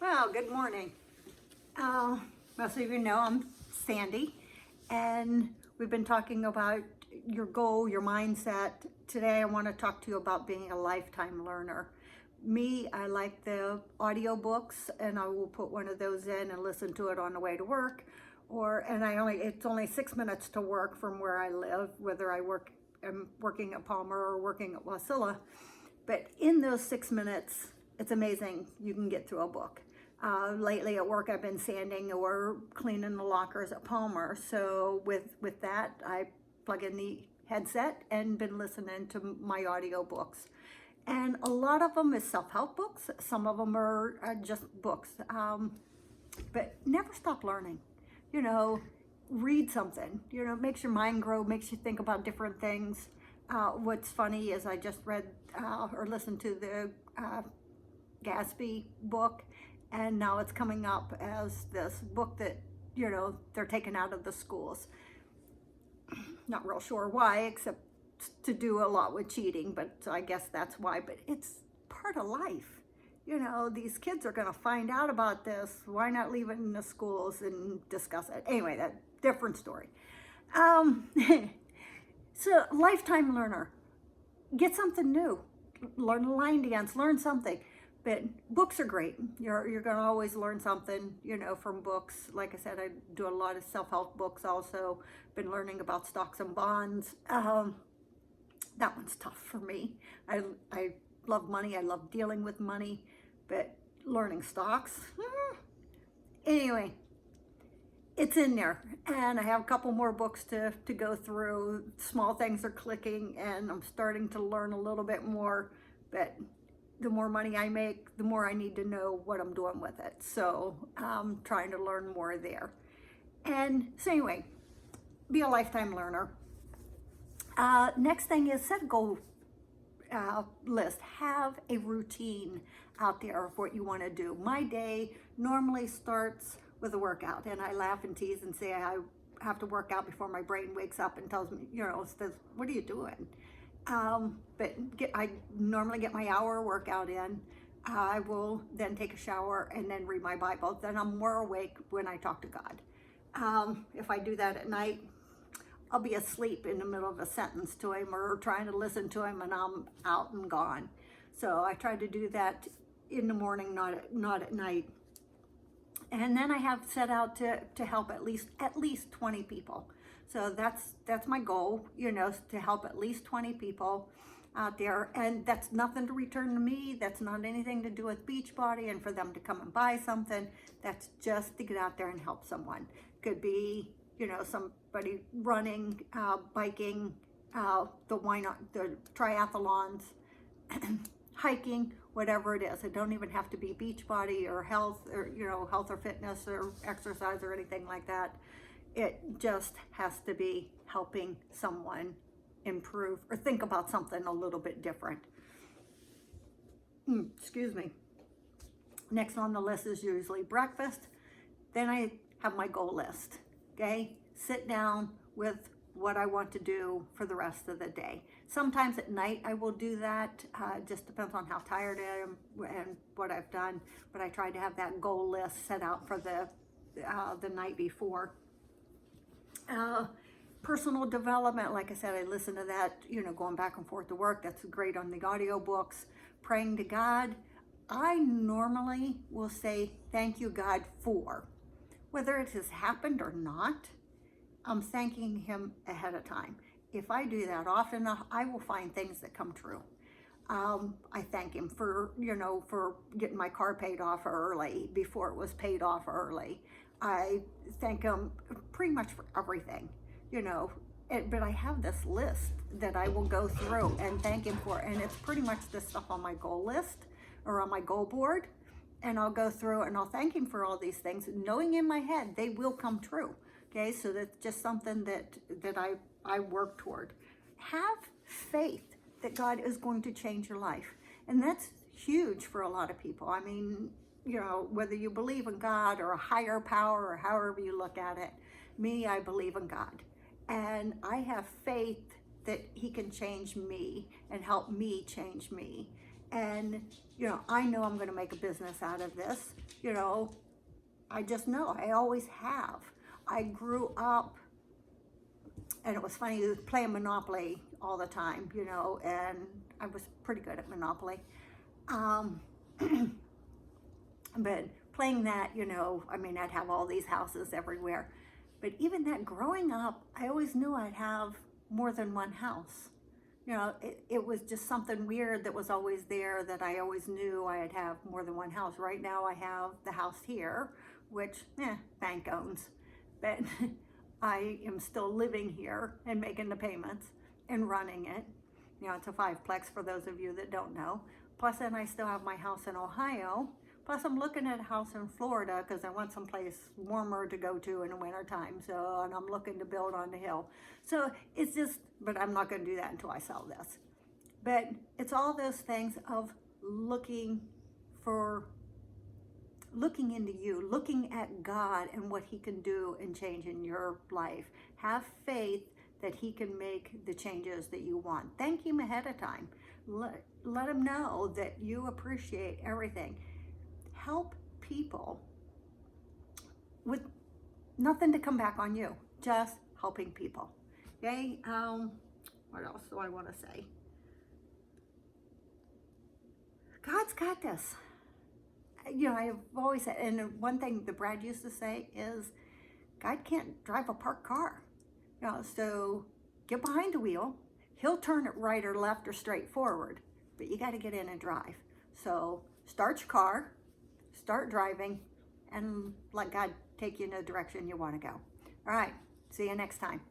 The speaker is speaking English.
Well, good morning. Most of you know I'm Sandy, and we've been talking about your goal, your mindset. Today, I want to talk to you about being a lifetime learner. Me, I like the audiobooks, and I will put one of those in and listen to it on the way to work. It's only 6 minutes to work from where I live, whether I'm working at Palmer or working at Wasilla. But in those 6 minutes, it's amazing you can get through a book. Lately at work, I've been sanding or cleaning the lockers at Palmer. So with that, I plug in the headset and been listening to my audiobooks. And a lot of them is self-help books. Some of them are just books. But never stop learning. You know, read something. You know, it makes your mind grow, makes you think about different things. What's funny is I just read or listened to the Gatsby book, and now it's coming up as this book that, you know, they're taking out of the schools. Not real sure why, except to do a lot with cheating, but I guess that's why. But it's part of life. You know, these kids are going to find out about this. Why not leave it in the schools and discuss it? Anyway, that different story. So, lifetime learner. Get something new. Learn a line dance. Learn something. But books are great. You're going to always learn something, you know, from books. Like I said, I do a lot of self-help books also. Been learning about stocks and bonds. That one's tough for me. I love money. I love dealing with money. But learning stocks, anyway, it's in there. And I have a couple more books to go through. Small things are clicking, and I'm starting to learn a little bit more. But the more money I make, the more I need to know what I'm doing with it. So I'm trying to learn more there. And so anyway, be a lifetime learner. Next thing is set a goal list. Have a routine out there of what you want to do. My day normally starts with a workout, and I laugh and tease and say I have to work out before my brain wakes up and tells me, you know, says, what are you doing? I normally get my hour workout in. I will then take a shower and then read my Bible. Then I'm more awake when I talk to God. If I do that at night, I'll be asleep in the middle of a sentence to him or trying to listen to him, and I'm out and gone. So I try to do that in the morning, not at night. And then I have set out to help at least 20 people. So that's my goal, you know, to help at least 20 people out there. And that's nothing to return to me. That's not anything to do with Beachbody and for them to come and buy something. That's just to get out there and help someone. Could be, you know, somebody running, biking, the triathlons, hiking, whatever it is. It don't even have to be Beachbody or health or fitness or exercise or anything like that. It just has to be helping someone improve or think about something a little bit different. Excuse me. Next on the list is usually breakfast. Then I have my goal list. Okay? Sit down with what I want to do for the rest of the day. Sometimes at night I will do that. Just depends on how tired I am and what I've done. But I try to have that goal list set out for the night before. Personal development, like I said, I listen to that, you know, going back and forth to work. That's great on the audiobooks. Praying to God. I normally will say, thank you, God, for. Whether it has happened or not, I'm thanking him ahead of time. If I do that often enough, I will find things that come true. I thank him for getting my car paid off early before it was paid off early. I thank him pretty much for everything, you know. But I have this list that I will go through and thank him for, and it's pretty much the stuff on my goal list or on my goal board. And I'll go through and I'll thank him for all these things, knowing in my head they will come true. Okay, so that's just something that I work toward. Have faith that God is going to change your life. And that's huge for a lot of people. I mean, you know, whether you believe in God or a higher power or however you look at it, me, I believe in God. And I have faith that he can change me and help me change me. And, I know I'm going to make a business out of this. I just know, I always have. I grew up, and it was funny, playing Monopoly all the time, and I was pretty good at Monopoly. But playing that, I'd have all these houses everywhere. But even that, growing up, I always knew I'd have more than one house. It was just something weird that was always there, that I always knew I'd have more than one house. Right now I have the house here, which, bank owns. But I am still living here and making the payments and running it. It's a 5-plex for those of you that don't know. Plus then I still have my house in Ohio. Plus I'm looking at a house in Florida because I want someplace warmer to go to in the wintertime. And I'm looking to build on the hill. So it's just, but I'm not going to do that until I sell this. But it's all those things of looking into you, looking at God and what he can do and change in your life. Have faith that he can make the changes that you want. Thank him ahead of time. Let him know that you appreciate everything. Help people with nothing to come back on you, just helping people. Okay, what else do I want to say? God's got this. I've always said, and one thing that Brad used to say is, God can't drive a parked car. So get behind the wheel. He'll turn it right or left or straight forward, but you got to get in and drive. So start your car, start driving, and let God take you in the direction you want to go. All right, see you next time.